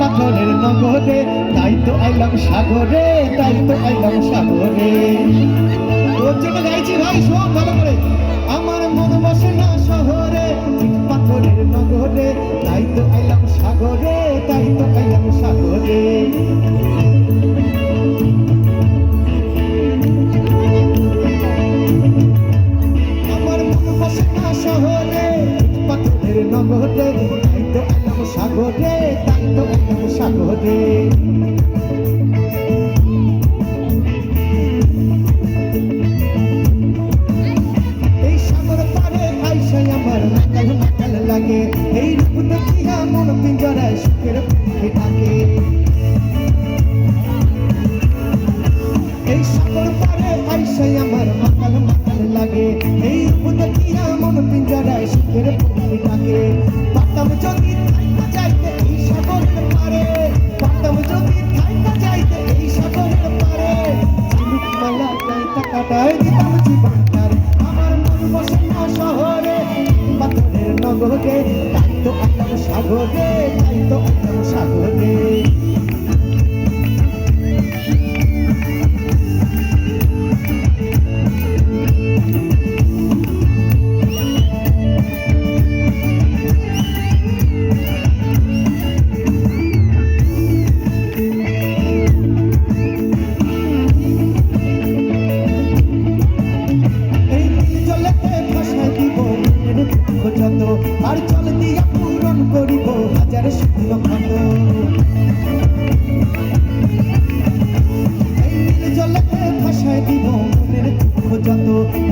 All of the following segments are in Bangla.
পাথরের নগরে, তাই তো আইলাম সাগরে, তাই তো আইলাম সাগরে। তোর জন্য গাইছি ভাই, শোন ভালো করে। আমার মন বসে না শহরে, পাথরের নগরে, তাই তো আইলাম সাগরে, তাই তো আইলাম সাগরে। আমার মন বসে না শহরে, পাথরের নগরে, তাই তো আইলাম সাগরে, তাই তো আইলাম সাগরে। লাগে এই রূপ দেখিয়া মন পিঞ্জরায় সুখের পক্ষে থাকে। এই সাগর পারে আইসাই আমার মাতাল মাতাল লাগে, এই রূপ দেখিয়া মন পিঞ্জরায় সুখের পক্ষে থাকে। পারতাম যদি থাইকা যাইতে এই সাগরের পারে, পারতাম যদি থাইকা যাইতে এই সাগরের পারে, ঝিনুক মালা যাইতা কাটায় দিতাম জীবনটার। আমার মন বসে না শহরে, পাথরের নগরে, তাই তো আইলাম সাগরে, তাই তো আইলাম সাগরে। আর জল দিয়া পূরণ করিব হাজার শূন্য ক্ষত। এই নীল জলেতে ভাসায় দিব মনের দুঃখ যত,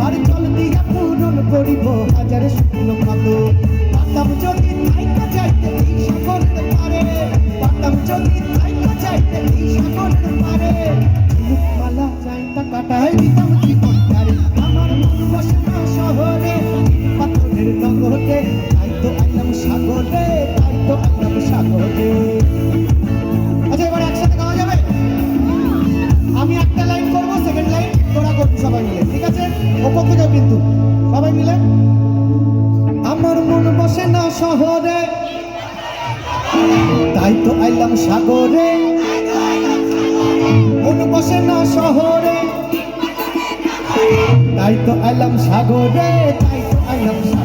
আর জল দিয়া পূরণ করিব হাজার শূন্য ক্ষত। পারতাম যদি থাইকা যাইতে এই সাগরের পারে, পারতাম যদি থাইকা যাইতে এই সাগরের পারে, ঝিনুক মালা যাইতা কাটায় দিতাম জীবনটারে। আমার মন বসে না শহরে, পাথরের নগরে, তাই তো আইলাম সাগরে, তাই তো আইলাম সাগরে। আচ্ছা এবার একসাথে গাওয়া যাবে? আমি একটা লাইন করবো, সেকেন্ড লাইন তোরা করবি সবাই মিলে, ঠিক আছে? ওপর থেকে কিন্তু সবাই মিলে। আমার মন বসে না শহরে, তাই তো আইলাম সাগরে। মন বসে না শহরে, তাই তো আইলাম সাগরে, তাই তো আইলাম সাগরে।